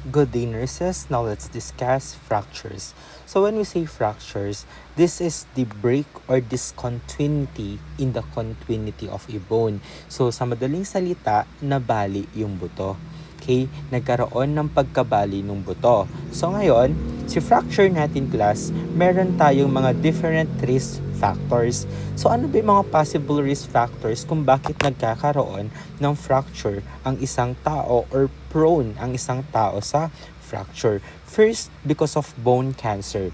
Good day, nurses. Now let's discuss fractures. So when we say fractures, this is the break or discontinuity in the continuity of a bone. So sa madaling salita, nabali yung buto. Okay? Nagkaroon ng pagkabali ng buto. So ngayon, si fracture natin class, meron tayong mga different risk factors. So ano ba yung mga possible risk factors kung bakit nagkakaroon ng fracture ang isang tao or prone ang isang tao sa fracture? First, because of bone cancer.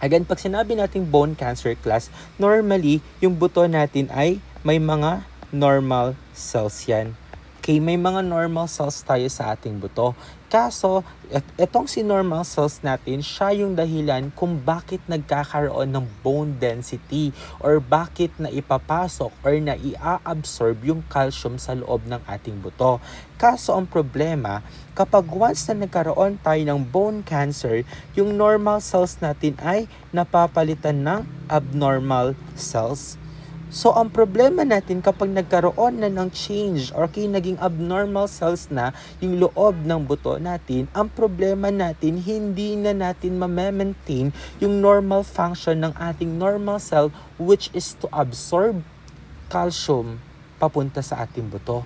Again, pag sinabi nating bone cancer class, normally, yung buto natin ay may mga normal cells yan. Okay, may mga normal cells tayo sa ating buto. Kaso, etong si normal cells natin, siya yung dahilan kung bakit nagkakaroon ng bone density or bakit na ipapasok or na i-absorb yung calcium sa loob ng ating buto. Kaso, ang problema, kapag once na nagkaroon tayo ng bone cancer, yung normal cells natin ay napapalitan ng abnormal cells. So, ang problema natin kapag nagkaroon na ng change or naging abnormal cells na yung loob ng buto natin, ang problema natin, hindi na natin ma-maintain yung normal function ng ating normal cell which is to absorb calcium papunta sa ating buto.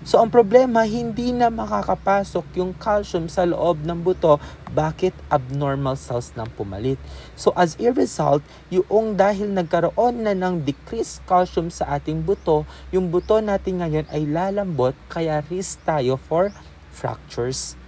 So, ang problema, hindi na makakapasok yung calcium sa loob ng buto. Bakit? Abnormal cells nang pumalit. So, as a result, yung dahil nagkaroon na ng decreased calcium sa ating buto, yung buto natin ngayon ay lalambot, kaya risk tayo for fractures.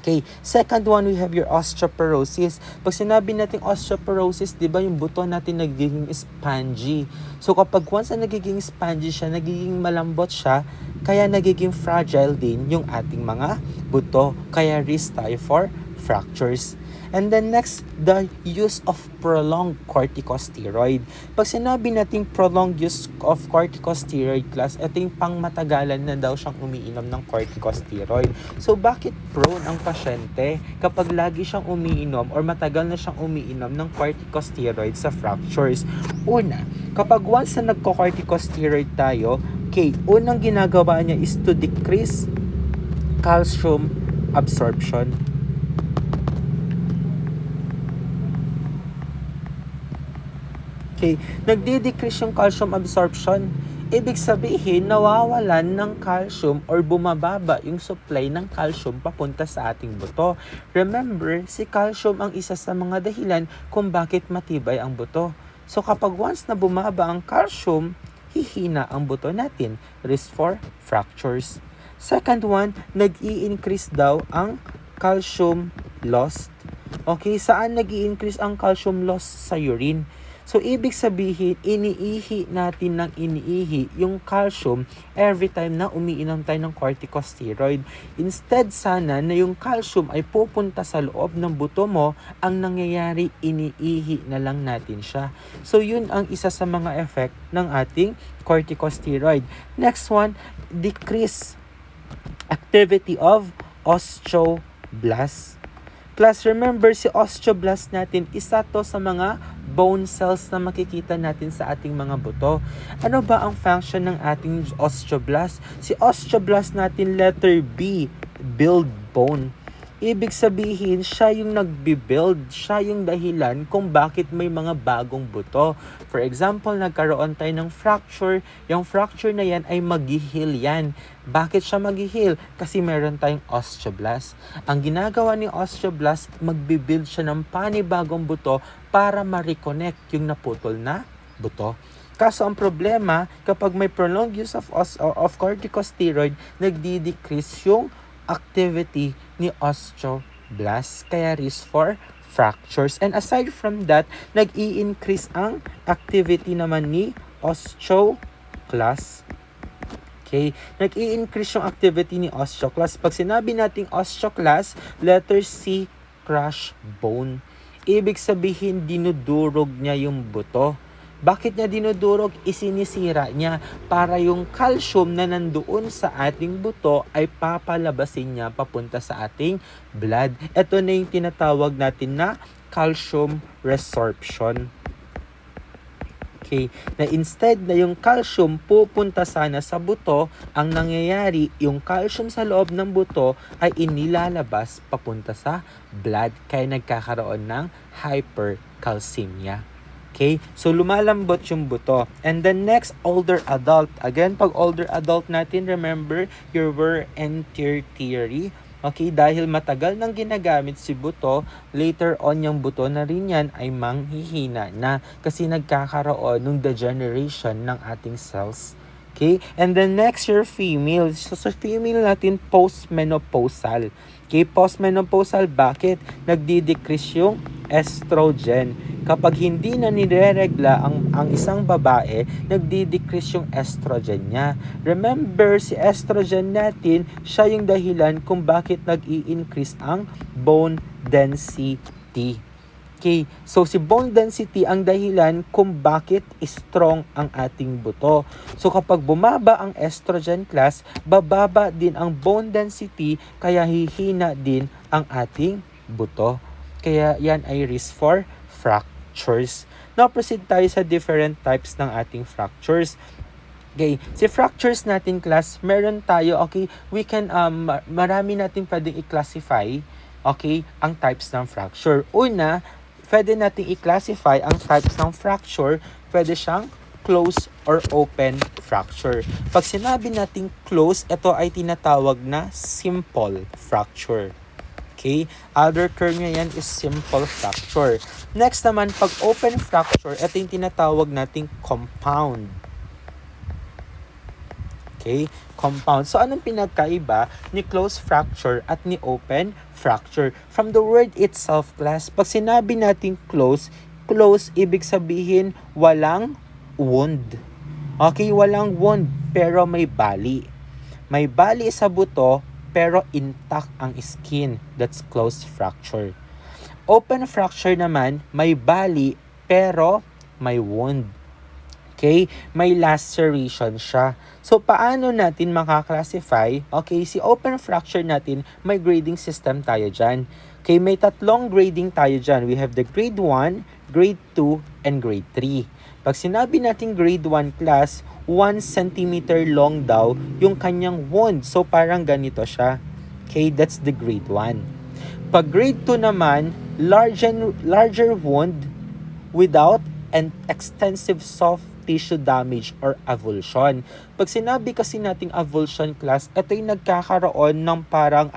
Okay, second one, we have your osteoporosis. Pag sinabi natin osteoporosis, di ba yung buto natin nagiging spongy. So kapag once na nagiging spongy siya, nagiging malambot siya, kaya nagiging fragile din yung ating mga buto. Kaya risk tayo for fractures. And then next, the use of prolonged corticosteroid. Pag sinabi natin prolonged use of corticosteroid class, ito yung pangmatagalan na daw siyang umiinom ng corticosteroid. So bakit prone ang pasyente kapag lagi siyang umiinom or matagal na siyang umiinom ng corticosteroid sa fractures? Una, kapag once na nagko-corticosteroid tayo, okay, unang ginagawa niya is to decrease calcium absorption. Okay, nagde-decrease yung calcium absorption. Ibig sabihin, nawawalan ng calcium or bumababa yung supply ng calcium papunta sa ating buto. Remember, si calcium ang isa sa mga dahilan kung bakit matibay ang buto. So kapag once na bumaba ang calcium, hihina ang buto natin. Risk for fractures. Second one, nag-i-increase daw ang calcium loss. Okay, saan nag-i-increase ang calcium loss? Sa urine. So, ibig sabihin, iniihi natin ng iniihi yung calcium every time na umiinom tayo ng corticosteroid. Instead sana na yung calcium ay pupunta sa loob ng buto mo, ang nangyayari, iniihi na lang natin siya. So, yun ang isa sa mga effect ng ating corticosteroid. Next one, decrease activity of osteoblasts. Plus, remember, si osteoblast natin, isa to sa mga bone cells na makikita natin sa ating mga buto. Ano ba ang function ng ating osteoblast? Si osteoblast natin, letter B, build bone. Ibig sabihin, siya yung nagbi-build, siya yung dahilan kung bakit may mga bagong buto. For example, nagkaroon tayo ng fracture, yung fracture na yan ay mag-heal yan. Bakit siya mag-heal? Kasi meron tayong osteoblast. Ang ginagawa ni osteoblast, magbi-build siya ng panibagong buto para ma-reconnect yung naputol na buto. Kaso ang problema, kapag may prolonged use of corticosteroid, nagdi-decrease yung activity ni osteoblast, kaya risk for fractures. And aside from that, nag-i-increase ang activity naman ni osteoclast. Okay, nag-i-increase yung activity ni osteoclast. Pag sinabi nating osteoclast, letter C, crush bone. Ibig sabihin, dinudurog niya yung buto. Bakit niya dinudurog? Isinisira niya para yung calcium na nandoon sa ating buto ay papalabasin niya papunta sa ating blood. Ito na yung tinatawag natin na calcium resorption. Okay, na instead na yung calcium pupunta sana sa buto, ang nangyayari, yung calcium sa loob ng buto ay inilalabas papunta sa blood, kaya nagkakaroon ng hypercalcemia. Okay, so lumalambot yung buto. And then next, older adult. Again, pag older adult natin, remember your wear and tear theory. Okay, dahil matagal nang ginagamit si buto, later on yung buto na rin yan ay manghihina na kasi nagkakaroon ng degeneration ng ating cells. Okay, and then next, your female. So sa female natin, postmenopausal. Okay, postmenopausal, bakit? Nagdi-decrease yung estrogen. Kapag hindi na nireregla ang isang babae, nagdi-decrease yung estrogen niya. Remember, si estrogen natin, siya yung dahilan kung bakit nag-i-increase ang bone density. Okay, so si bone density ang dahilan kung bakit strong ang ating buto. So kapag bumaba ang estrogen class, bababa din ang bone density, kaya hihina din ang ating buto. Kaya yan ay risk for fractures. Now proceed tayo sa different types ng ating fractures. Okay, si fractures natin class, meron tayo, okay, we can, marami natin pwedeng i-classify, okay, ang types ng fracture. Una, pwede natin i-classify ang types ng fracture, pwede siyang close or open fracture. Pag sinabi nating close, ito ay tinatawag na simple fracture. Okay, other term niya yan is simple fracture. Next naman, pag open fracture, ito yung tinatawag nating compound. Okay, compound. So, anong pinagkaiba ni close fracture at ni open fracture? From the word itself, class, pag sinabi natin close, ibig sabihin walang wound. Okay, walang wound, pero may bali. May bali sa buto, pero intact ang skin. That's close fracture. Open fracture naman, may bali, pero may wound. Okay, may laceration siya. So, paano natin makaklasify? Okay, si open fracture natin, may grading system tayo dyan. Okay, may tatlong grading tayo dyan. We have the grade 1, grade 2, and grade 3. Pag sinabi natin grade 1 class, 1 centimeter long daw yung kanyang wound. So, parang ganito siya. Okay, that's the grade 1. Pag grade 2 naman, larger wound without an extensive soft tissue damage or avulsion. Pag sinabi kasi nating avulsion class, ito yung nagkakaroon ng parang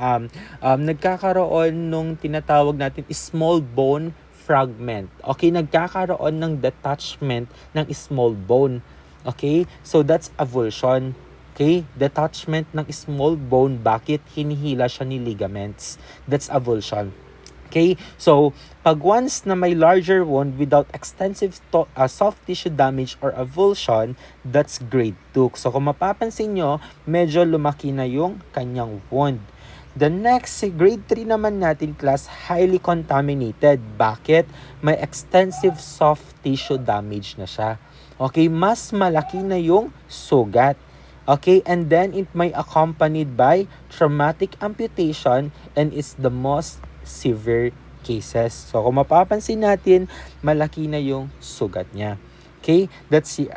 nagkakaroon nung tinatawag natin small bone fragment. Okay, nagkakaroon ng detachment ng small bone. Okay, so that's avulsion. Okay, detachment ng small bone, bakit hinihila siya ni ligaments? That's avulsion. Okay, so pag once na may larger wound without extensive soft tissue damage or avulsion, that's grade 2. So kung mapapansin nyo, medyo lumaki na yung kanyang wound. The next, grade 3 naman natin class, highly contaminated. Bakit? May extensive soft tissue damage na siya. Okay, mas malaki na yung sugat. Okay, and then it may accompanied by traumatic amputation and is the most severe cases. So kung mapapansin natin, malaki na yung sugat niya. Okay, that's your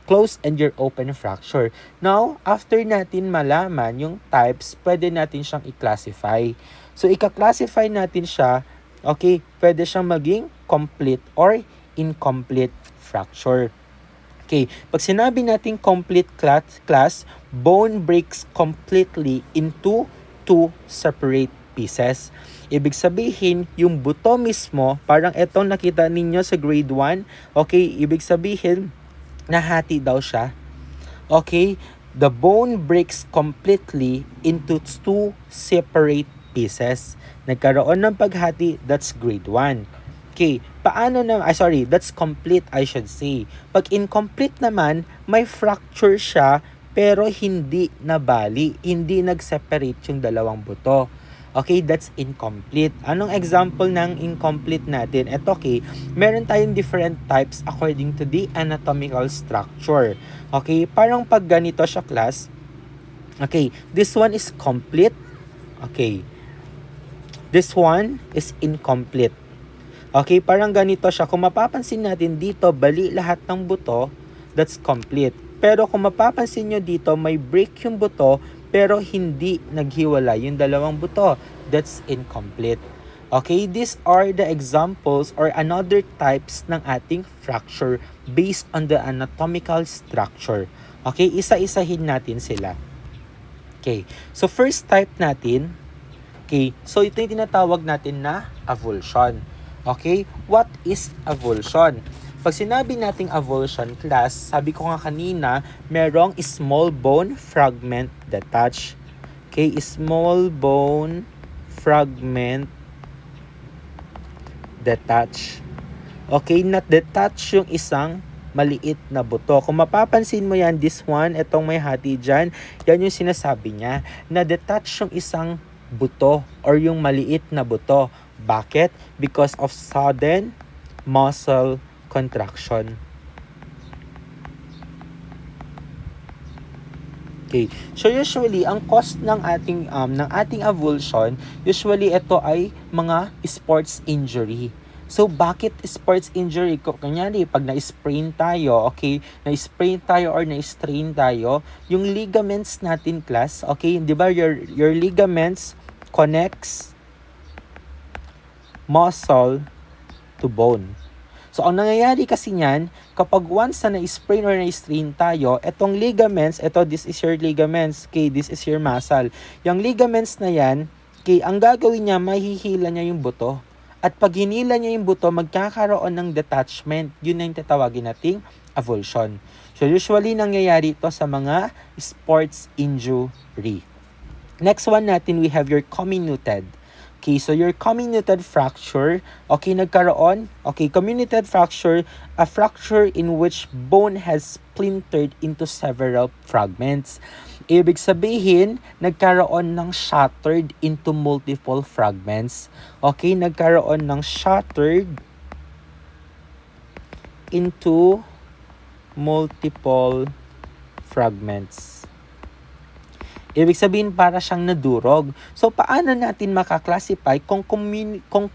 close and your open fracture. Now, after natin malaman yung types, pwede natin siyang i-classify. So i-classify natin siya, okay, pwede siyang maging complete or incomplete fracture. Okay, pag sinabi natin complete class, bone breaks completely into 2 separate pieces. Ibig sabihin, yung buto mismo, parang etong nakita ninyo sa grade 1, okay, ibig sabihin, nahati daw siya. Okay, the bone breaks completely into 2 separate pieces. Nagkaroon ng paghati, that's grade 1. Okay, paano na, that's complete, I should say. Pag incomplete naman, may fracture siya, pero hindi nabali, hindi nag-separate yung dalawang buto. Okay, that's incomplete. Anong example ng incomplete natin? Ito, okay, meron tayong different types according to the anatomical structure. Okay, parang pag ganito siya class, okay, this one is complete. Okay, this one is incomplete. Okay, parang ganito siya. Kung mapapansin natin dito, bali lahat ng buto, that's complete. Pero kung mapapansin nyo dito, may break yung buto, pero hindi naghiwala yung dalawang buto. That's incomplete. Okay, these are the examples or another types ng ating fracture based on the anatomical structure. Okay, isa-isahin natin sila. Okay, so first type natin, okay, so ito yung tinatawag natin na avulsion. Okay, what is avulsion? Pag sinabi nating avulsion class, sabi ko nga kanina, merong small bone fragment detached. Okay, small bone fragment detached. Okay, not detach yung isang maliit na buto. Kung mapapansin mo yan, this one, itong may hati dyan, yan yung sinasabi niya, na detach yung isang buto or yung maliit na buto. Bakit? Because of sudden muscle contraction. Okay. So usually ang cause ng ating avulsion, usually ito ay mga sports injury. So bakit sports injury? Kunyari pag na-sprain tayo, okay, na-sprain tayo or na-strain tayo, yung ligaments natin class, okay, 'di ba your ligaments connects muscle to bone. So, ang nangyayari kasi niyan, kapag once na na-sprain or na-strain tayo, etong ligaments, this is your ligaments, okay, this is your muscle. Yung ligaments na yan, okay, ang gagawin niya, mahihila niya yung buto. At pag hinila niya yung buto, magkakaroon ng detachment. Yun na yung tatawagin nating avulsion. So, usually, nangyayari ito sa mga sports injury. Next one natin, we have your comminuted. Okay, so your comminuted fracture, okay, nagkaroon, okay, comminuted fracture, a fracture in which bone has splintered into several fragments. Ibig sabihin, nagkaroon ng shattered into multiple fragments. Okay, nagkaroon ng shattered into multiple fragments. Ibig sabihin para siyang nadurog. So paano natin makaklasify kung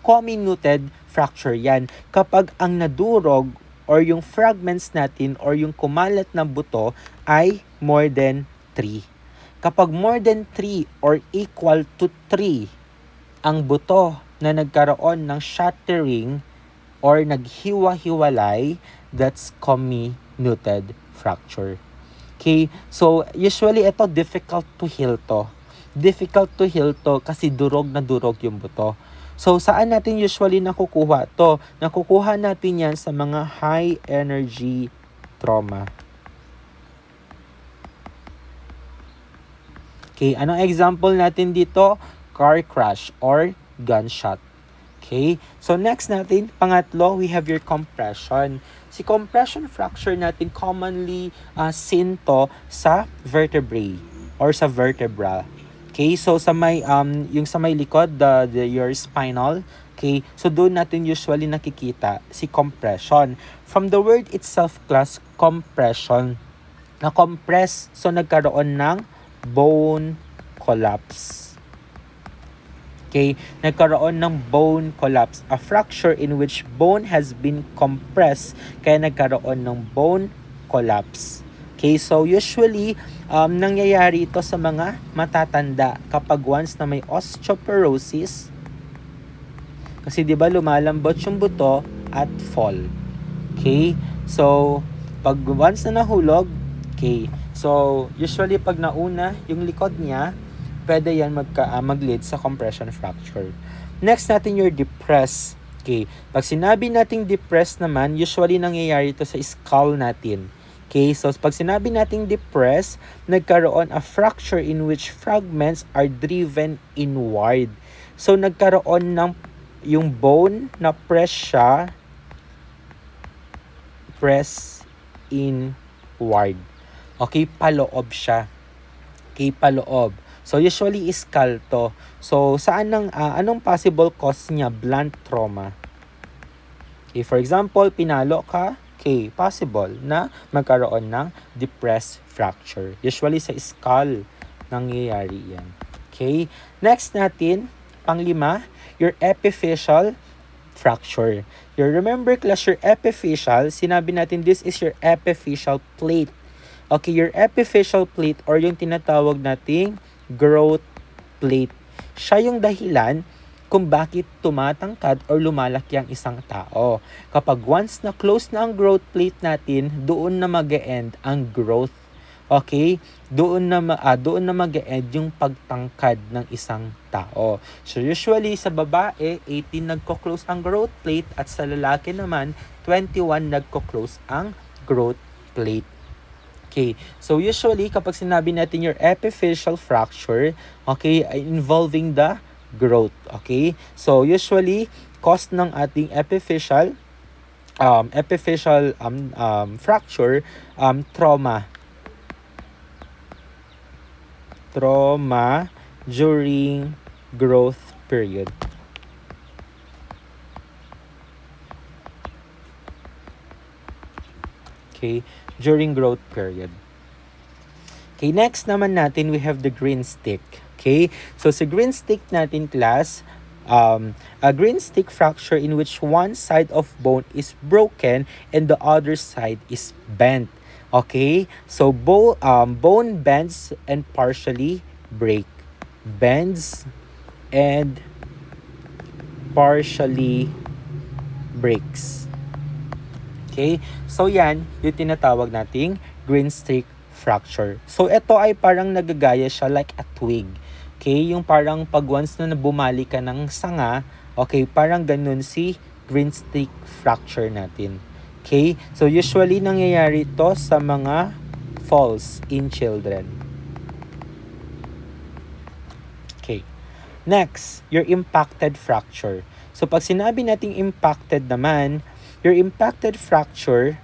comminuted fracture yan? Kapag ang nadurog or yung fragments natin or yung kumalat na buto ay more than 3. Kapag more than 3 or equal to 3 ang buto na nagkaroon ng shattering or naghiwa-hiwalay, that's comminuted fracture. Okay, so usually ito difficult to heal to. Difficult to heal to kasi durog na durog yung buto. So saan natin usually nakukuha to? Nakukuha natin yan sa mga high energy trauma. Okay, anong example natin dito? Car crash or gunshot. Okay, so next natin, pangatlo, we have your compression. Si compression fracture natin commonly seen to sa vertebrae or sa vertebra. Okay, so sa may yung sa may likod, your spinal, okay, so doon natin usually nakikita si compression. From the word itself class, compression, na compress, so nagkaroon ng bone collapse. Okay, nagkaroon ng bone collapse, a fracture in which bone has been compressed, kaya nagkaroon ng bone collapse. Okay, so usually, nangyayari ito sa mga matatanda kapag once na may osteoporosis, kasi di ba lumalambot yung buto at fall. Okay, so pag once na nahulog, okay, so usually pag nauna yung likod niya, pwede yan mag-lead sa compression fracture. Next natin your depressed. Okay, pag sinabi nating depressed naman, usually nangyayari ito sa skull natin. Okay, so pag sinabi nating depressed, nagkaroon a fracture in which fragments are driven inward. So nagkaroon ng yung bone na press inward. Okay, paloob siya. Okay, paloob. So, usually skull to. So, saan anong possible cause niya? Blunt trauma. Okay, for example, pinalo ka, okay, possible na magkaroon ng depressed fracture. Usually sa skull nangyayari yan. Okay, next natin, panglima, your epiphyseal fracture. You remember class, your epiphyseal, sinabi natin this is your epiphyseal plate. Okay, your epiphyseal plate or yung tinatawag nating growth plate. Siya yung dahilan kung bakit tumatangkad or lumalaki ang isang tao. Kapag once na close na ang growth plate natin, doon na mag-e-end ang growth. Okay? Doon na mag-e-end yung pagtangkad ng isang tao. So usually sa babae, 18 nagko-close ang growth plate at sa lalaki naman, 21 nagko-close ang growth plate. Okay, so usually kapag sinabi natin your epiphyseal fracture, okay, involving the growth, okay? So usually cause ng ating epiphyseal fracture, trauma during growth period. Okay, during growth period. Okay, next naman natin, we have the green stick. Okay, so sa green stick natin, class, a green stick fracture in which one side of bone is broken and the other side is bent. Okay, so bone bends and partially break. Bends and partially breaks. Okay, so yan yung tinatawag nating green stick fracture. So ito ay parang nagagaya siya like a twig. Okay, yung parang pag once na bumali ka ng sanga, okay, parang ganun si green stick fracture natin. Okay, so usually nangyayari ito sa mga falls in children. Okay, next, your impacted fracture. So pag sinabi nating impacted naman, your impacted fracture,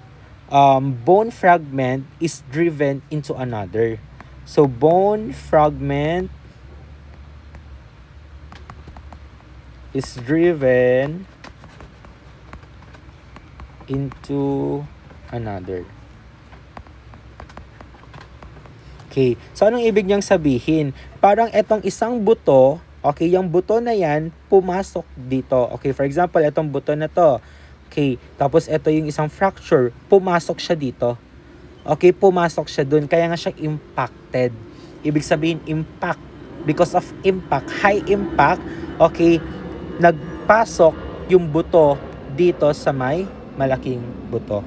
bone fragment is driven into another. So bone fragment is driven into another. Okay, so anong ibig niyang sabihin? Parang etong isang buto, okay, yung buto na yan, pumasok dito. Okay, for example, etong buto na to. Okay, tapos ito yung isang fracture, pumasok siya dito. Okay, pumasok siya dun, kaya nga siya impacted. Ibig sabihin, impact. Because of impact, high impact, okay, nagpasok yung buto dito sa may malaking buto.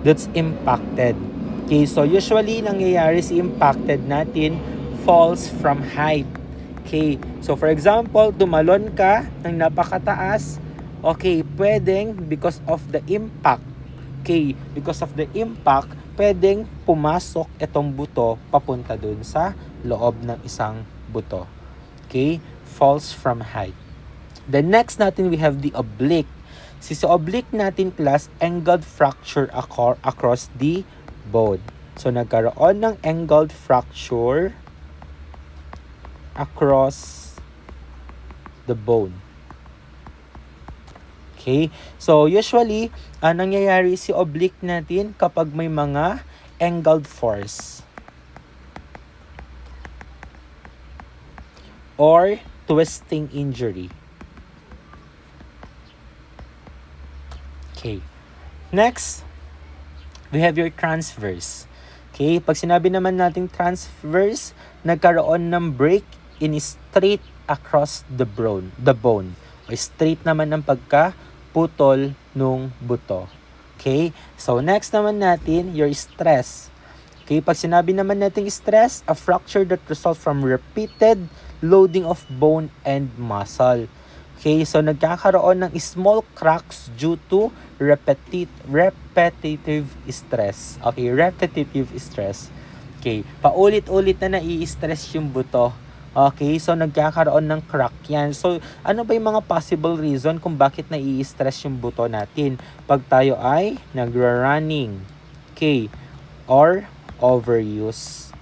That's impacted. Okay, so usually nangyayari si impacted natin falls from height. Okay, so for example, tumalon ka ng napakataas. Okay, pwedeng because of the impact. Okay, because of the impact, pwedeng pumasok itong buto papunta dun sa loob ng isang buto. Okay, falls from height. The next natin, we have the oblique. Si sa oblique natin, class, angled fracture across the bone. So nagkaroon ng angled fracture across the bone. Okay? So, usually, nangyayari si oblique natin kapag may mga angled force or twisting injury. Okay. Next, we have your transverse. Okay? Pag sinabi naman nating transverse, nagkaroon ng break in straight across the bone. O straight naman ng putol nung buto. Okay? So, next naman natin, your stress. Okay? Pag sinabi naman natin stress, a fracture that results from repeated loading of bone and muscle. Okay? So, nagkakaroon ng small cracks due to repetitive stress. Okay? Repetitive stress. Okay? Paulit-ulit na nai-stress yung buto. Okay, so nagkakaroon ng crack yan. So, ano ba yung mga possible reason kung bakit nai-stress yung buto natin? Pag tayo ay nagra-running, okay, or overuse.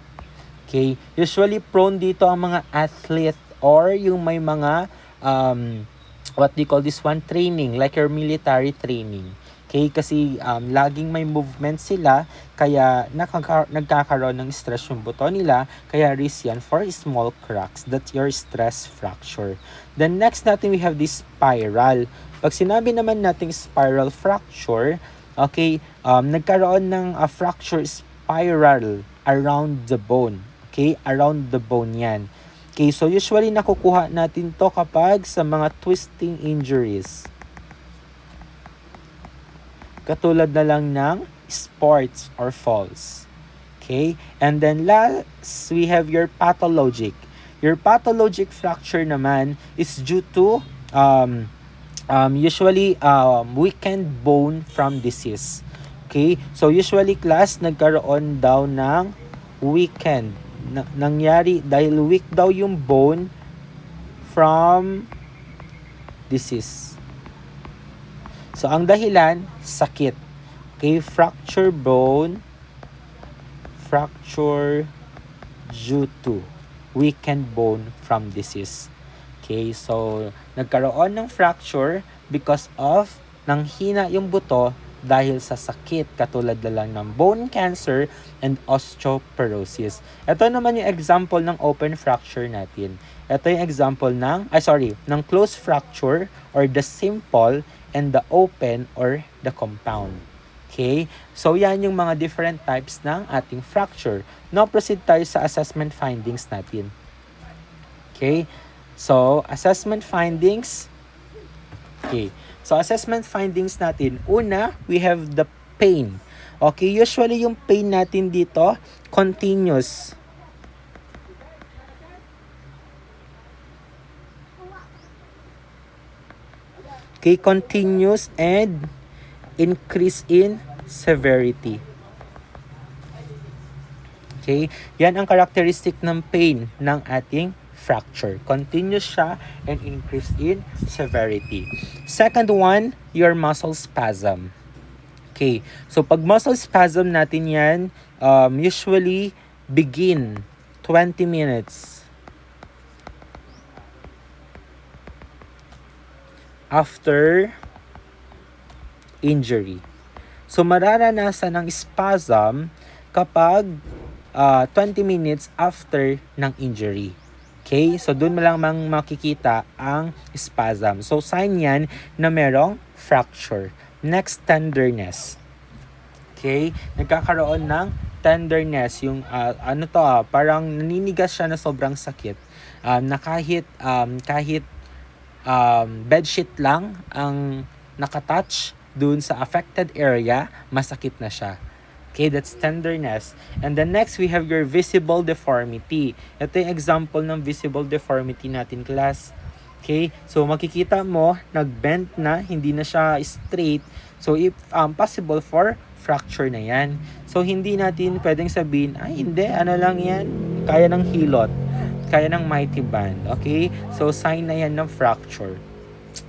Okay, usually prone dito ang mga athlete or yung may mga, what do you call this one? Training, like your military training. Okay, kasi laging may movement sila, kaya nagkakaroon ng stress yung buto nila, kaya risk yan for small cracks. That's your stress fracture. Then next natin, we have this spiral. Pag sinabi naman nating spiral fracture, okay, nagkaroon ng fracture spiral around the bone. Okay, around the bone yan. Okay, so usually nakukuha natin to kapag sa mga twisting injuries. Katulad na lang ng sports or falls. Okay? And then last, we have your pathologic. Your pathologic fracture naman is due to usually weakened bone from disease. Okay? So usually class, nagkaroon daw ng weakened. Nangyari dahil weak daw yung bone from disease. So, ang dahilan, sakit. Okay, fracture bone, fracture due to weakened bone from disease. Okay, so, nagkaroon ng fracture because of nanghina yung buto dahil sa sakit, katulad na lang ng bone cancer and osteoporosis. Ito naman yung example ng open fracture natin. Ito yung example ng closed fracture or the simple and the open or the compound. Okay? So, yan yung mga different types ng ating fracture. Now, proceed tayo sa assessment findings natin. Okay? So, assessment findings. Okay. So, assessment findings natin. Una, we have the pain. Okay? Usually, yung pain natin dito, continuous. Okay, continuous and increase in severity. Okay, yan ang characteristic ng pain ng ating fracture. Continuous siya and increase in severity. Second one, your muscle spasm. Okay, so pag muscle spasm natin yan, usually begin 20 minutes after injury. So, mararanasan ng spasm kapag 20 minutes after ng injury. Okay? So, dun mo lang makikita ang spasm. So, sign yan na merong fracture. Next, tenderness. Okay? Nagkakaroon ng tenderness. Yung, parang naninigas siya na sobrang sakit. Na kahit bedsheet lang ang nakatouch dun sa affected area, masakit na siya. Okay, that's tenderness. And the next, we have your visible deformity. Ito yung example ng visible deformity natin, class. Okay, so makikita mo, nag-bend na, hindi na siya straight. So, if possible for fracture na yan. So, hindi natin pwedeng sabihin, ay hindi, ano lang yan, kaya ng hilot. Kaya ng mighty band. Okay? So, sign na yan ng fracture.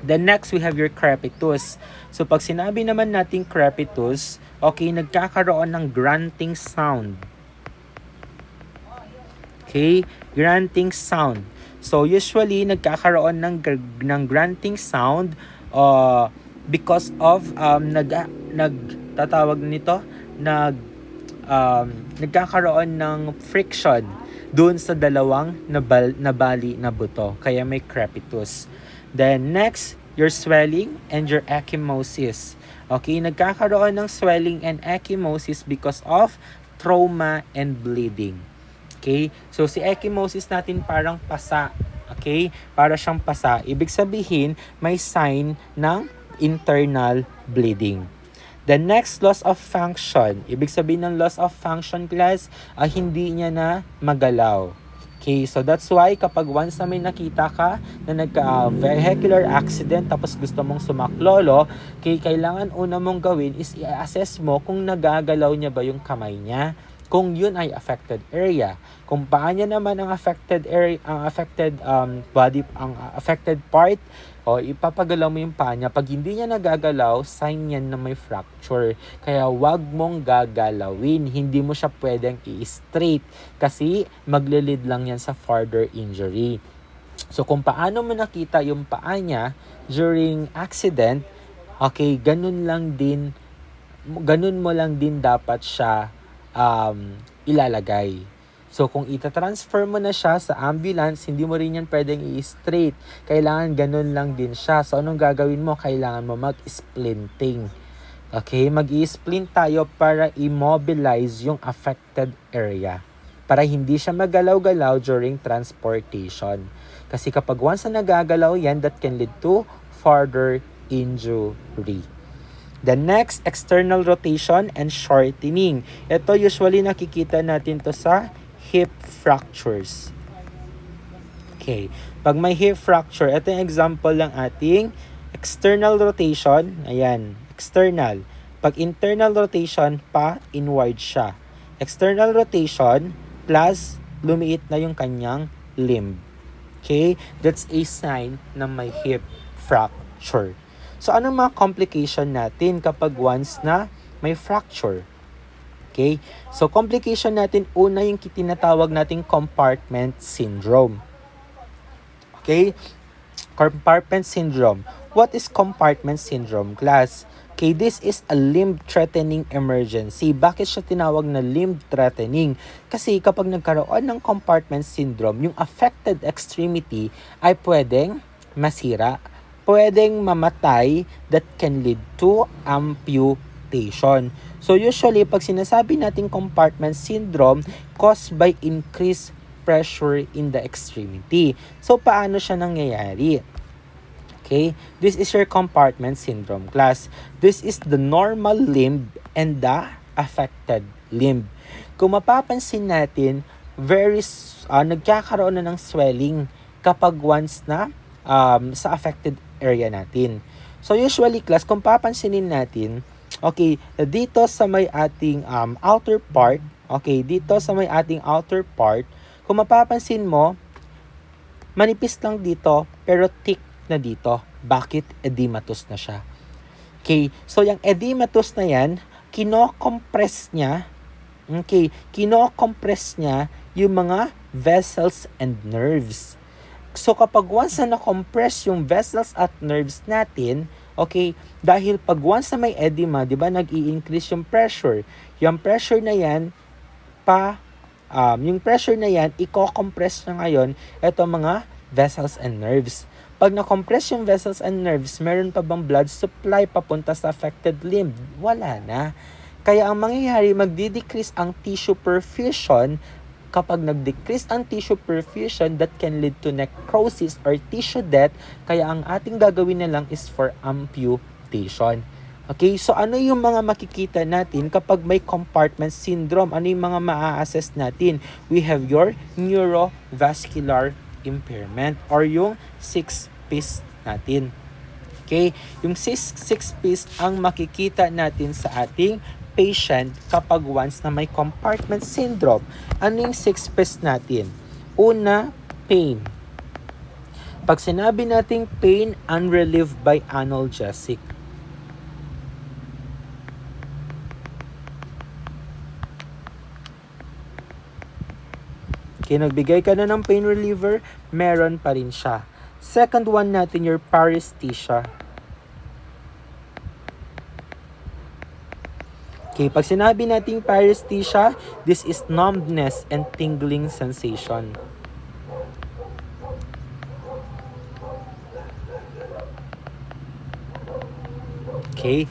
Then next, we have your crepitus. So, pag sinabi naman natin crepitus, okay, nagkakaroon ng grunting sound. Okay? Grunting sound. So, usually, nagkakaroon ng grunting sound because of nagkakaroon ng friction doon sa dalawang nabali na buto. Kaya may crepitus. Then next, your swelling and your ecchymosis. Okay, nagkakaroon ng swelling and ecchymosis because of trauma and bleeding. Okay, so si ecchymosis natin parang pasa. Okay, para siyang pasa. Ibig sabihin, may sign ng internal bleeding. The next, loss of function. Ibig sabihin ng loss of function, class, hindi niya na magalaw. Okay, so that's why kapag once na may nakita ka na nagka-vehicular accident tapos gusto mong sumaklolo, okay, kailangan una mong gawin is i-assess mo kung nagagalaw niya ba yung kamay niya, kung yun ay affected area. Kung paano naman ang affected area, ang affected body, ang affected part, o ipapagalaw mo yung paa niya. Pag hindi niya nagagalaw, sign yan na may fracture. Kaya wag mong gagalawin. Hindi mo siya pwedeng i-straight kasi maglilid lang yan sa further injury. So kung paano mo nakita yung paa niya during accident, Okay, ganun mo lang din dapat siya ilalagay. So, kung ita-transfer mo na siya sa ambulance, hindi mo rin yan pwedeng i-straight. Kailangan ganun lang din siya. So, anong gagawin mo? Kailangan mo mag-splinting. Okay, mag-i-splint tayo para immobilize yung affected area. Para hindi siya magalaw-galaw during transportation. Kasi kapag once na nagagalaw yan, that can lead to further injury. The next, external rotation and shortening. Ito usually nakikita natin to sa hip fractures. Okay, pag may hip fracture, ito yung example ng ating external rotation. Ayan, external. Pag internal rotation, pa-inward siya. External rotation plus lumiit na yung kanyang limb. Okay, that's a sign na may hip fracture. So, anong mga complication natin kapag once na may fracture? Okay, so complication natin, una yung tinatawag nating compartment syndrome. Okay, compartment syndrome. What is compartment syndrome, class? Okay, this is a limb-threatening emergency. Bakit siya tinawag na limb-threatening? Kasi kapag nagkaroon ng compartment syndrome, yung affected extremity ay pwedeng masira, pwedeng mamatay, that can lead to amputation. So usually, pag sinasabi natin compartment syndrome, caused by increased pressure in the extremity. So paano siya nangyayari? Okay, this is your compartment syndrome, class. This is the normal limb and the affected limb. Kung mapapansin natin, nagkakaroon na ng swelling kapag once na sa affected area natin. So usually, class, kung papansinin natin, okay, dito sa may ating outer part, kung mapapansin mo, manipis lang dito, pero thick na dito. Bakit? Edematous na siya. Okay, so yung edematous na yan, kino-compress niya yung mga vessels and nerves. So kapag once na na-compress yung vessels at nerves natin, okay, dahil pag once na may edema, di ba, nag-i-increase yung pressure. Yung pressure na yan, i-compress na ngayon itong mga vessels and nerves. Pag na-compress yung vessels and nerves, meron pa bang blood supply papunta sa affected limb? Wala na. Kaya ang mangyayari, magdi-decrease ang tissue perfusion. Kapag nag-decrease ang tissue perfusion, that can lead to necrosis or tissue death. Kaya ang ating gagawin na lang is for amputation. Okay, so ano yung mga makikita natin kapag may compartment syndrome? Ano yung mga maa-assess natin? We have your neurovascular impairment or yung 6-piece natin. Okay, yung 6-piece ang makikita natin sa ating patient kapag once na may compartment syndrome. Ano yung 6-piece natin? Una, pain. Pag sinabi nating pain, unrelieved by analgesic. Okay, nagbigay ka na ng pain reliever, meron pa rin siya. Second one natin, your paresthesia. Okay, pag sinabi nating paresthesia, this is numbness and tingling sensation. Okay.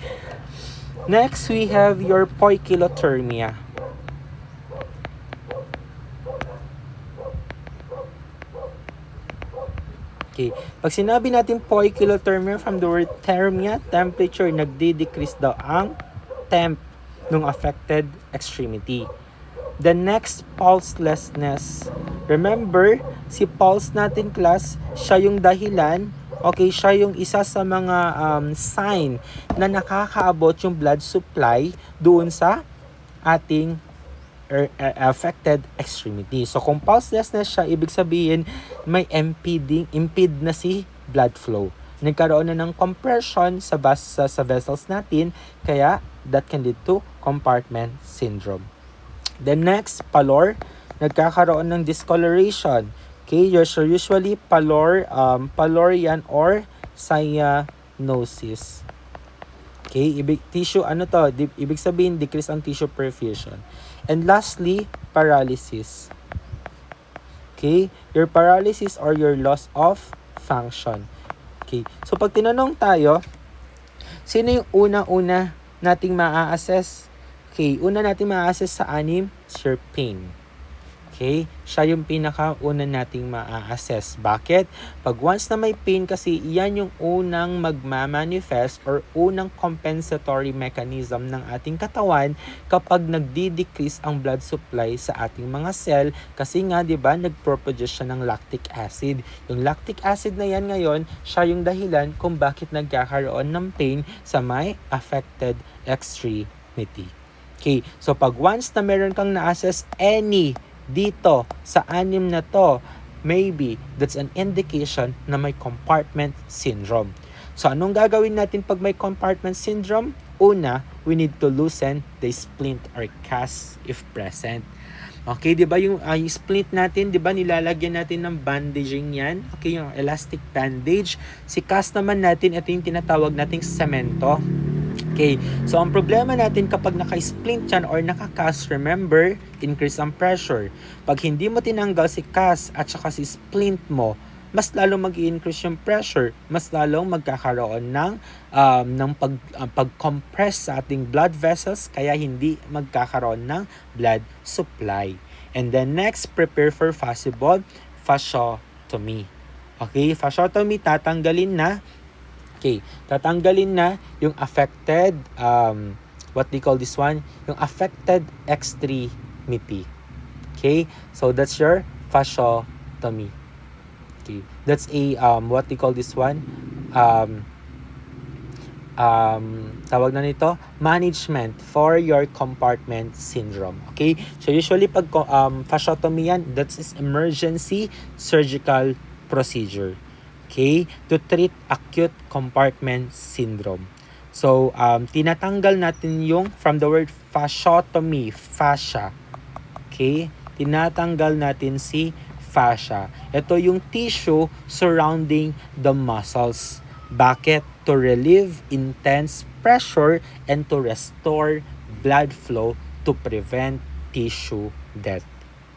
Next, we have your poikilothermia. Okay. Pag sinabi natin poikilothermia, from the word thermia, temperature, nagdi-decrease daw ang temp ng affected extremity. The next, pulselessness. Remember, si pulse natin, class, siya yung dahilan, okay, siya yung isa sa mga sign na nakakaabot yung blood supply doon sa ating affected extremity. So, kung pulselessness siya, ibig sabihin, may impede na si blood flow. Nagkaroon na ng compression sa vessels natin, kaya that can lead to compartment syndrome. The next, pallor, nagkakaroon ng discoloration. Okay, usually pallor yan or cyanosis. Okay, tissue, ano to? Ibig sabihin, decrease ang tissue perfusion. And lastly, paralysis. Okay, your paralysis or your loss of function. Okay, so pag tinanong tayo, sino yung unang-una nating ma-assess? Okay, una nating ma-assess sa anim, your pain. Okay? Siya yung pinakauna nating ma-assess. Bakit? Pag once na may pain kasi, yan yung unang magmamanifest or unang compensatory mechanism ng ating katawan kapag nagdi-decrease ang blood supply sa ating mga cell kasi nga, di ba, nagproproduce siya ng lactic acid. Yung lactic acid na yan ngayon, siya yung dahilan kung bakit nagkakaroon ng pain sa may affected extremity. Okay, so pag once na meron kang na-assess any dito sa anim na to, maybe that's an indication na may compartment syndrome. So anong gagawin natin pag may compartment syndrome? Una, we need to loosen the splint or cast if present. Okay, 'di ba yung splint natin, 'di ba nilalagyan natin ng bandaging 'yan? Okay, yung elastic bandage. Si cast naman natin, ito yung tinatawag nating semento. Okay, so ang problema natin kapag naka-splint yan or naka-cast, remember, increase ang pressure. Pag hindi mo tinanggal si cast at saka si splint mo, mas lalong mag-i-increase yung pressure, mas lalong magkakaroon ng pag-compress sa ating blood vessels, kaya hindi magkakaroon ng blood supply. And then next, prepare for fasciotomy. Okay, fasciotomy, tatanggalin na yung affected, what they call this one, yung affected extremity. Okay, so that's your fasciotomy. Okay, that's a, what they call this one, tawag na nito, management for your compartment syndrome. Okay, so usually pag fasciotomy yan, that's emergency surgical procedure. Okay, to treat acute compartment syndrome. So, tinatanggal natin yung, from the word fasciotomy, fascia. Okay, tinatanggal natin si fascia. Ito yung tissue surrounding the muscles. Bakit? To relieve intense pressure and to restore blood flow to prevent tissue death.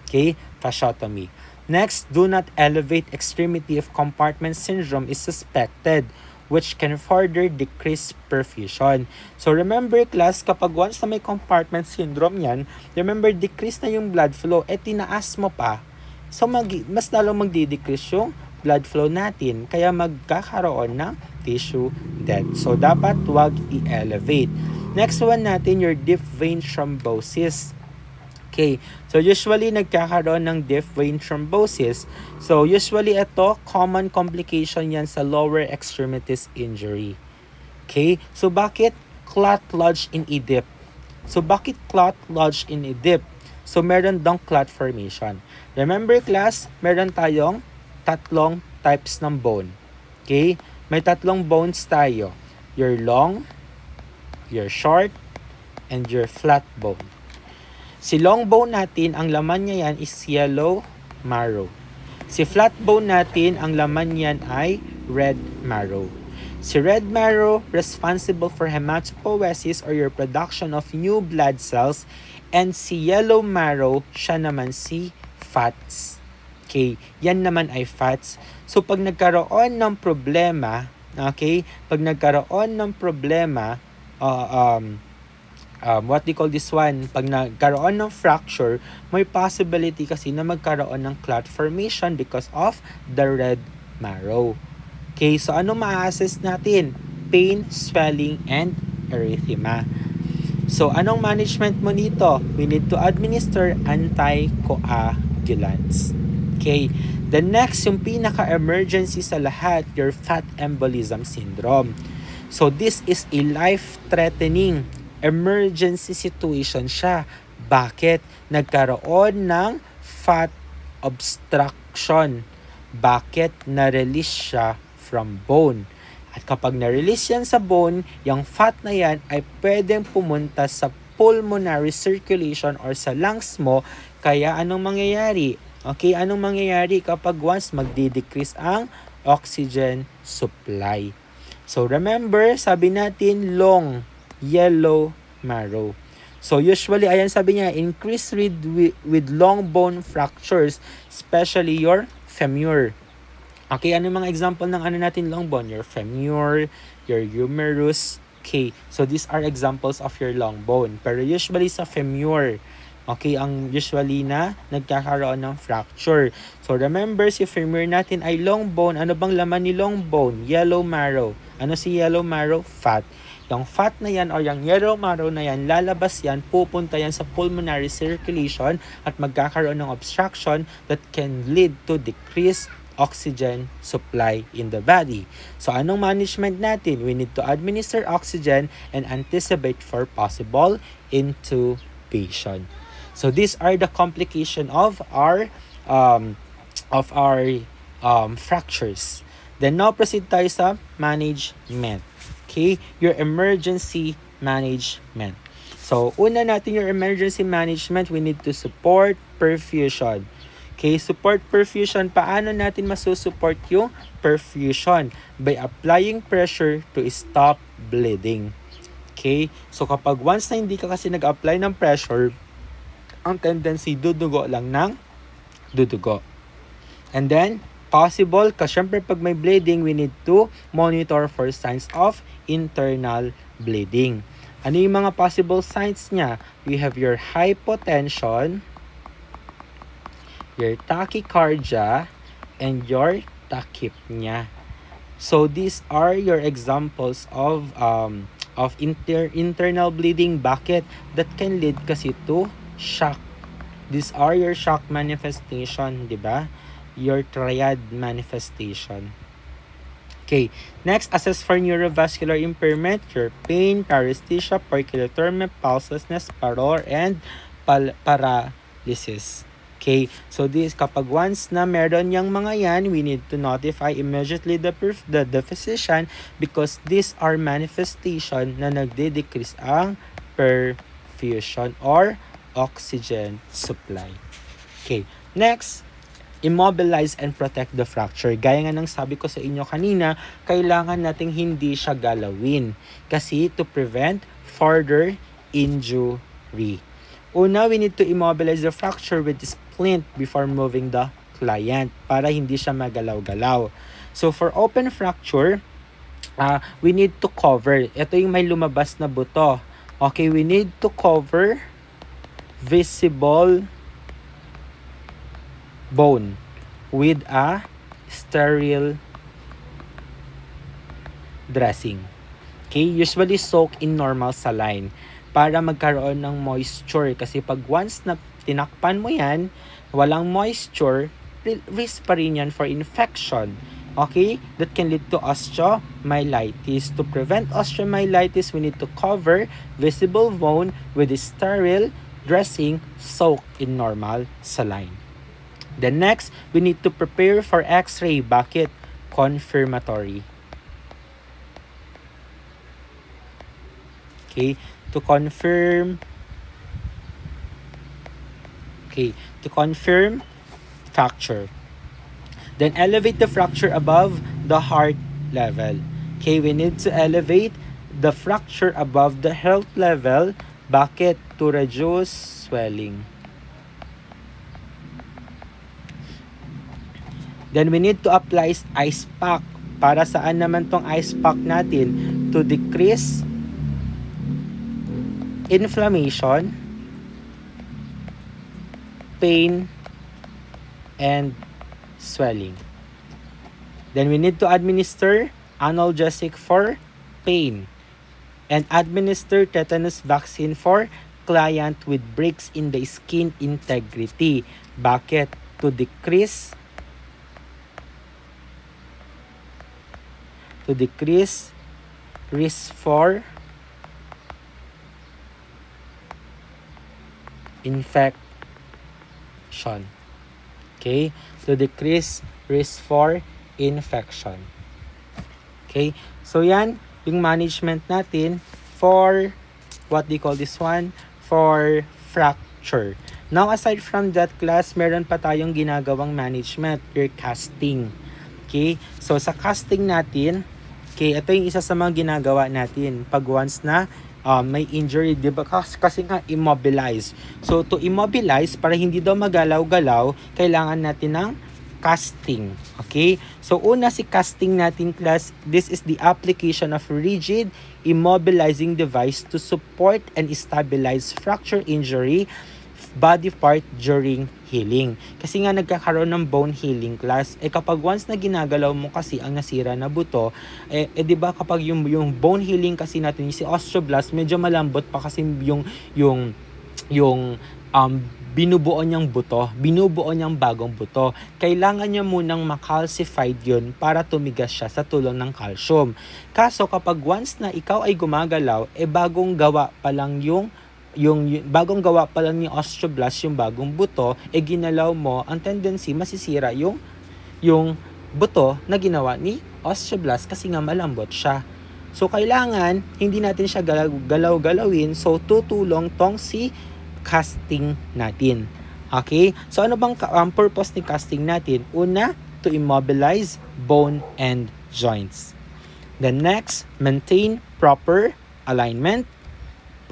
Okay, fasciotomy. Next, do not elevate extremity if compartment syndrome is suspected, which can further decrease perfusion. So remember class, kapag once na may compartment syndrome yan, remember decrease na yung blood flow, tinaas mo pa, so mas lalong magdi-decrease yung blood flow natin, kaya magkakaroon ng tissue death. So dapat wag i-elevate. Next one natin, your deep vein thrombosis. Okay, so usually nagkakaroon ng deep vein thrombosis. So usually ito, common complication yan sa lower extremities injury. Okay, so bakit clot lodged in a dip? So bakit clot lodged in a dip? So meron dong clot formation. Remember class, meron tayong tatlong types ng bone. Okay, may tatlong bones tayo. Your long, your short, and your flat bone. Si long bone natin, ang laman niya yan is yellow marrow. Si flat bone natin, ang laman niyan ay red marrow. Si red marrow, responsible for hematopoiesis or your production of new blood cells. And si yellow marrow, siya naman si fats. Okay, yan naman ay fats. So pag nagkaroon ng problema, okay, pag nagkaroon ng problema, what they call this one, pag nagkaroon ng fracture, may possibility kasi na magkaroon ng clot formation because of the red marrow. Okay, so ano ma-assess natin? Pain, swelling, and erythema. So, anong management mo nito? We need to administer anticoagulants. Okay, the next, yung pinaka-emergency sa lahat, your fat embolism syndrome. So, this is a life-threatening emergency situation siya. Bakit? Nagkaroon ng fat obstruction. Bakit? Na-release siya from bone. At kapag na-release yan sa bone, yung fat na yan ay pwedeng pumunta sa pulmonary circulation or sa lungs mo. Kaya anong mangyayari? Okay, anong mangyayari kapag once magdi-decrease ang oxygen supply? So remember, sabi natin long yellow marrow. So usually, ayan sabi niya, increase with long bone fractures, especially your femur. Okay, ano yung mga example ng ano natin long bone? Your femur, your humerus. Okay, so these are examples of your long bone. Pero usually sa femur, okay, ang usually na nagkakaroon ng fracture. So remember, si femur natin ay long bone. Ano bang laman ni long bone? Yellow marrow. Ano si yellow marrow? Fat. Yung fat na yan o yung yellow marrow na yan, lalabas yan, pupunta yan sa pulmonary circulation at magkakaroon ng obstruction that can lead to decreased oxygen supply in the body. So anong management natin? We need to administer oxygen and anticipate for possible intubation. So these are the complication of our fractures. Then now proceed tayo sa management. Okay, your emergency management. So una natin your emergency management, we need to support perfusion. Okay, support perfusion. Paano natin masusupport yung perfusion? By applying pressure to stop bleeding. Okay, so kapag once na hindi ka kasi nag-apply ng pressure, ang tendency dudugo lang ng dudugo. And then, possible, kasi syempre pag may bleeding, we need to monitor for signs of internal bleeding. Ano yung mga possible signs niya? We have your hypotension, your tachycardia, and your tachypnea. So these are your examples of internal bleeding. Bakit? That can lead kasi to shock. These are your shock manifestation, di ba? Your triad manifestation. Okay, next, assess for neurovascular impairment, your pain, paresthesia, poikiloturme, pulselessness, pallor, and paralysis. Okay, so this, kapag once na meron yung mga yan, we need to notify immediately the physician because these are manifestation na nagde-decrease ang perfusion or oxygen supply. Okay, next, immobilize and protect the fracture. Gaya nga ng sabi ko sa inyo kanina, kailangan nating hindi siya galawin kasi to prevent further injury. Una, we need to immobilize the fracture with splint before moving the client para hindi siya magalaw-galaw. So for open fracture, we need to cover. Ito yung may lumabas na buto. Okay, we need to cover visible bone with a sterile dressing. Okay, usually soak in normal saline para magkaroon ng moisture. Kasi pag once na tinakpan mo yan, walang moisture, risk pa rin yan for infection. Okay? That can lead to osteomyelitis. To prevent osteomyelitis, we need to cover visible bone with a sterile dressing soaked in normal saline. The next, we need to prepare for X-ray. Bakit? Confirmatory. Okay? To confirm fracture. Then elevate the fracture above the heart level. Okay, we need to elevate the fracture above the heart level. Bakit? To reduce swelling. Then we need to apply ice pack. Para saan naman tong ice pack natin? To decrease inflammation, pain, and swelling. Then we need to administer analgesic for pain and administer tetanus vaccine for client with breaks in the skin integrity. Bakit? To decrease risk for infection. Okay? To decrease risk for infection. Okay? So yan, yung management natin for, what do you call this one? For fracture. Now, aside from that class, meron pa tayong ginagawang management, your casting. Okay? So, sa casting natin, Okay, ito yung isa sa mga ginagawa natin pag once na may injury, di ba? Kasi nga immobilize. So, to immobilize, para hindi daw magalaw-galaw, kailangan natin ng casting. Okay? So, una si casting natin, class, this is the application of rigid immobilizing device to support and stabilize fracture injury body part during healing. Kasi nga nagkakaroon ng bone healing, class, kapag once na ginagalaw mo kasi ang nasira na buto, di ba kapag yung bone healing kasi natin, yung si osteoblast, medyo malambot pa kasi yung binubuo niyang buto, binubuo niyang bagong buto. Kailangan niya munang macalcified yun para tumigas siya sa tulong ng calcium. Kaso kapag once na ikaw ay gumagalaw, bagong gawa pa lang yung bagong gawa pa lang ni osteoblast, yung bagong buto, ginalaw mo, ang tendency masisira yung buto na ginawa ni osteoblast kasi nga malambot siya. So kailangan hindi natin siya galaw-galawin, so tutulong tong si casting natin. Okay? So ano bang purpose ni casting natin? Una, to immobilize bone and joints. The next, maintain proper alignment,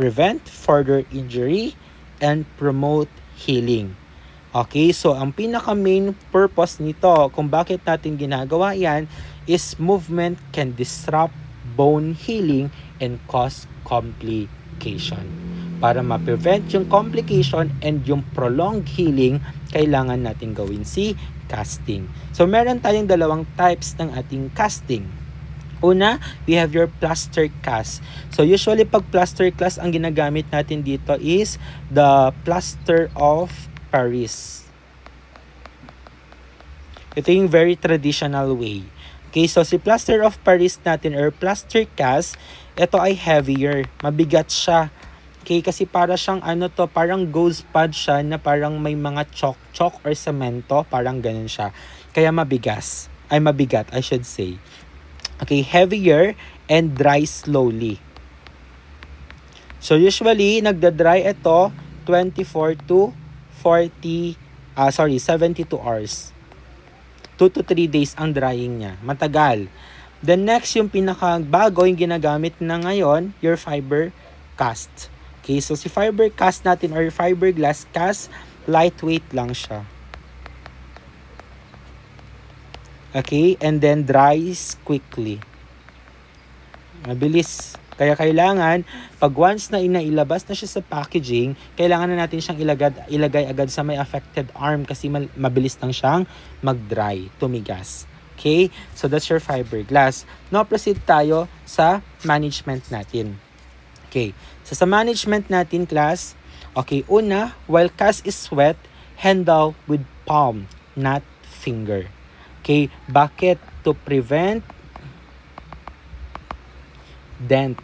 prevent further injury, and promote healing. Okay, so ang pinaka-main purpose nito, kung bakit natin ginagawa yan, is movement can disrupt bone healing and cause complication. Para ma-prevent yung complication and yung prolonged healing, kailangan natin gawin si casting. So meron tayong dalawang types ng ating casting. Una, we have your plaster cast. So usually pag plaster cast, ang ginagamit natin dito is the plaster of Paris. Ito yung very traditional way. Okay, so si plaster of Paris natin or plaster cast, ito ay heavier, mabigat siya. Okay, kasi para siyang parang gauze pad siya na parang may mga chalk or semento, parang ganun siya. Kaya mabigat, I should say. Okay, heavier and dry slowly. So usually nagda-dry ito 24 to 72 hours. 2 to 3 days ang drying niya. Matagal. The next, yung pinakabago, yung ginagamit na ngayon, your fiber cast. Okay, so si fiber cast natin or fiberglass cast, lightweight lang siya. Okay, and then dries quickly. Mabilis. Kaya kailangan, pag once na inailabas na siya sa packaging, kailangan na natin siyang ilagay agad sa may affected arm kasi mabilis lang siyang mag-dry, tumigas. Okay? So that's your fiberglass. Now proceed tayo sa management natin. Okay. So sa management natin, class, okay, una, while cast is wet, handle with palm, not finger. Okay, bakit? To prevent dent.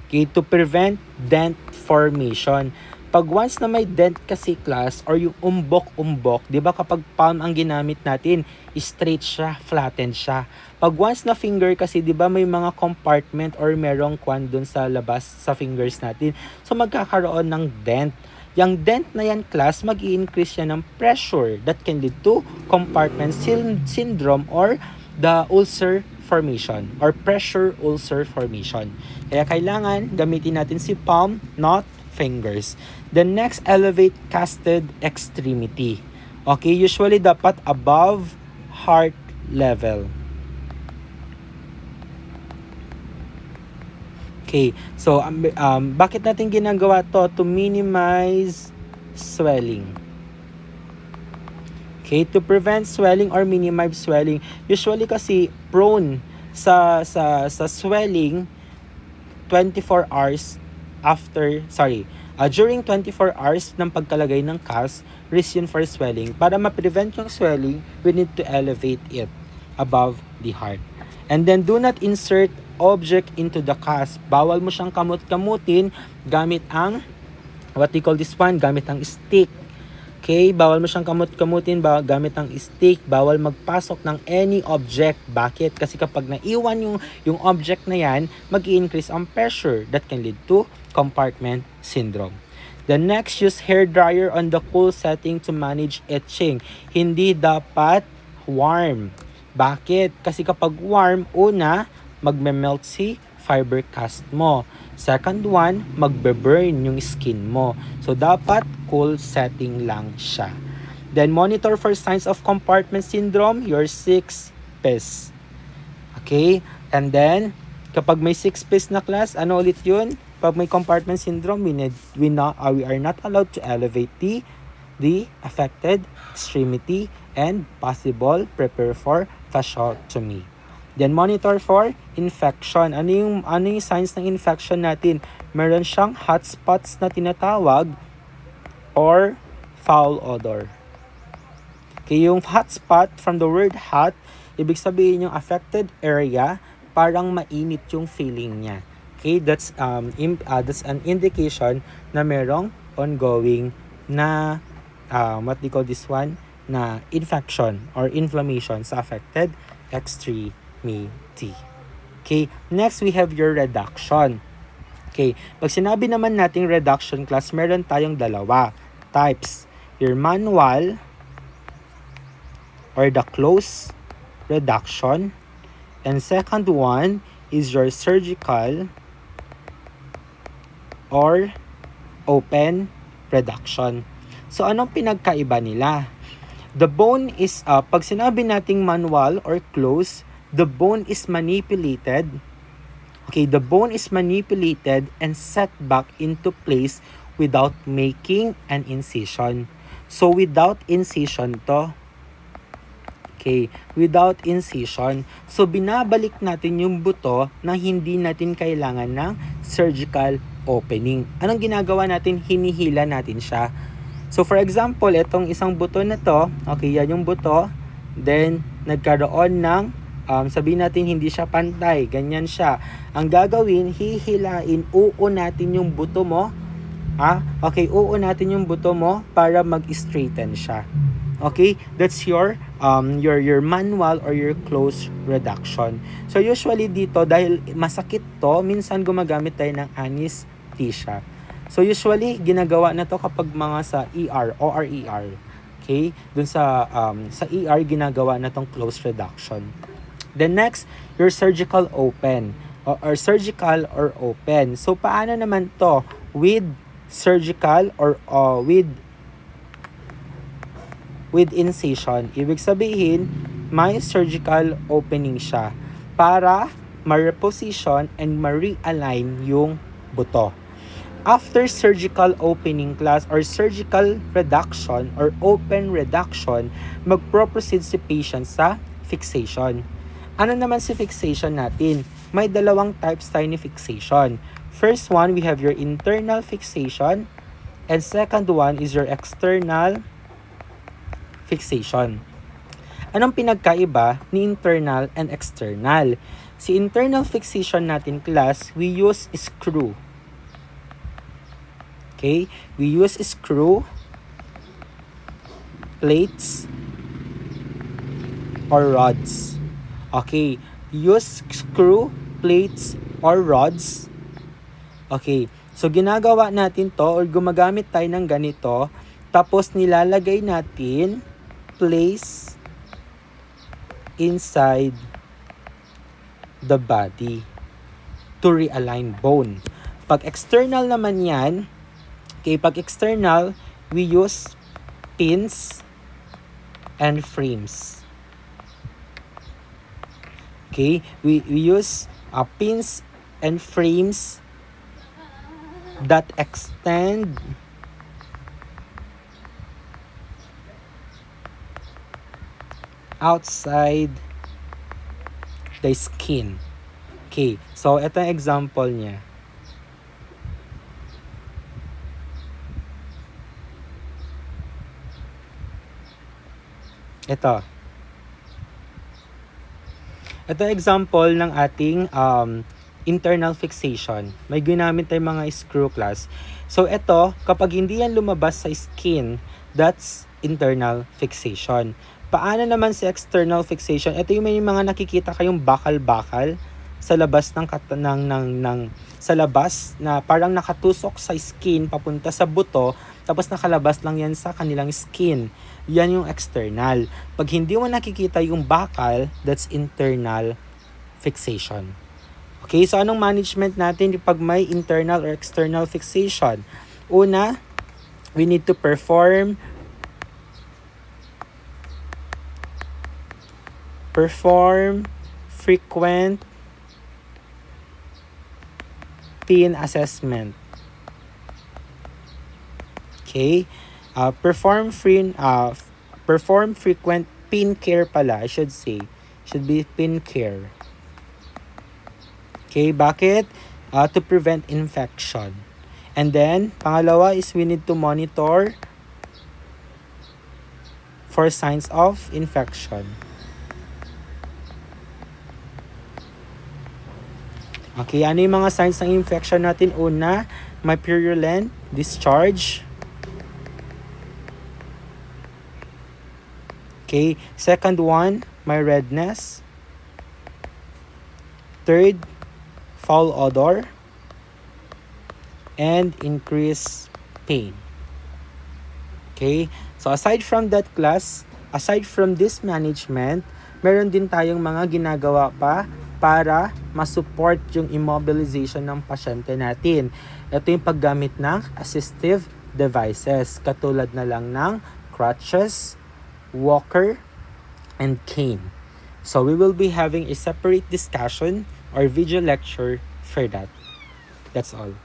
Okay, to prevent dent formation. Pag once na may dent kasi, class, or yung umbok-umbok, di ba kapag palm ang ginamit natin, straight siya, flattened siya. Pag once na finger kasi, di ba may mga compartment or merong kwan dun sa labas sa fingers natin. So magkakaroon ng dent. Yung dent na yan, class, mag-i-increase yan ng pressure that can lead to compartment syndrome or the ulcer formation or pressure ulcer formation. Kaya kailangan gamitin natin si palm, not fingers. The next, elevate casted extremity. Okay, usually dapat above heart level. Okay, so bakit natin ginagawa to? To minimize swelling. Okay, to prevent swelling or minimize swelling. Usually kasi prone sa swelling 24 hours during 24 hours ng pagkalagay ng cast, risk yun for swelling. Para ma-prevent yung swelling, we need to elevate it above the heart. And then do not insert object into the cast. Bawal mo siyang kamut-kamutin gamit ang gamit ang stick. Okay, bawal mo siyang kamut-kamutin gamit ang stick, bawal magpasok ng any object. Bakit? Kasi kapag naiwan yung object na yan, mag-i-increase ang pressure that can lead to compartment syndrome. The next, use hair dryer on the cool setting to manage itching. Hindi dapat warm. Bakit? Kasi kapag warm, una, magme-melt si fiber cast mo. Second one, magbe-burn yung skin mo. So, dapat cool setting lang siya. Then, monitor for signs of compartment syndrome, your 6 Ps. Okay? And then, kapag may 6 Ps na class, ano ulit yun? Pag may compartment syndrome, we are not allowed to elevate the affected extremity and possible prepare for fasciotomy. Then monitor for infection. Ano yung signs ng infection natin? Meron siyang hotspots na tinatawag or foul odor. Okay, yung hotspot from the word hot, ibig sabihin yung affected area, parang mainit yung feeling niya. Okay, that's an indication na merong ongoing na what do you call this one? Na infection or inflammation sa affected extremity. Okay, next we have your reduction. Okay, pag sinabi naman nating reduction class, meron tayong dalawa types. Your manual or the close reduction, and second one is your surgical or open reduction. So, anong pinagkaiba nila? The bone is, pag sinabi nating manual or close, the bone is manipulated. Okay, the bone is manipulated and set back into place without making an incision. So, without incision to. Okay, without incision. So, binabalik natin yung buto na hindi natin kailangan ng surgical opening. Anong ginagawa natin? Hinihila natin siya. So, for example, itong isang buto na to, okay, yan yung buto, then, nagkaroon ng, sabihin natin, hindi siya pantay, ganyan siya. Ang gagawin, hihilain, natin yung buto mo, okay, natin yung buto mo para mag-straighten siya. Okay, that's your manual or your close reduction. So usually dito, dahil masakit to, minsan gumagamit tayo ng anesthesia. So usually ginagawa na to kapag mga sa ER or RER. Okay, dun sa ER ginagawa na tong close reduction. Then next, your surgical open or surgical or open. So paano naman to with surgical or with incision? Ibig sabihin, may surgical opening siya para ma-reposition and ma-realign yung buto. After surgical opening class or surgical reduction or open reduction, magpro-proceed si patient sa fixation. Ano naman si fixation natin? May dalawang types tayo ni fixation. First one, we have your internal fixation, and second one is your external fixation. Anong pinagkaiba ni internal and external? Si internal fixation natin class, we use screw. Okay? We use screw, plates, or rods. Okay? Use screw, plates, or rods. Okay. So, ginagawa natin to or gumagamit tayo ng ganito, tapos nilalagay natin place inside the body to realign bone. Pag external naman yan, okay, pag external, we use pins and frames. Okay, we use pins and frames that extend outside the skin. Okay, so ito ang example niya. Ito example ng ating internal fixation. May ginamit tayong mga screw class. So ito, kapag hindi yan lumabas sa skin, that's internal fixation. Paano naman sa external fixation? Ito yung may mga nakikita kayong bakal-bakal sa labas sa labas na parang nakatusok sa skin papunta sa buto. tapos nakalabas lang yan sa kanilang skin. Yan yung external. Pag hindi mo nakikita yung bakal, that's internal fixation. Okay, so anong management natin pag may internal or external fixation? Una, we need to perform frequent pin assessment. Okay? Perform frequent pin care pala, I should say. Should be pin care. Okay, bakit? To prevent infection. And then, pangalawa is we need to monitor for signs of infection. Okay, ano yung mga signs ng infection natin? Una, may purulent discharge. Okay, second one, may redness. Third, foul odor. And increased pain. Okay, so aside from that class, aside from this management, meron din tayong mga ginagawa pa para ma-support yung immobilization ng pasyente natin. Ito yung paggamit ng assistive devices, katulad na lang ng crutches, walker, and cane. So we will be having a separate discussion or video lecture for that. That's all.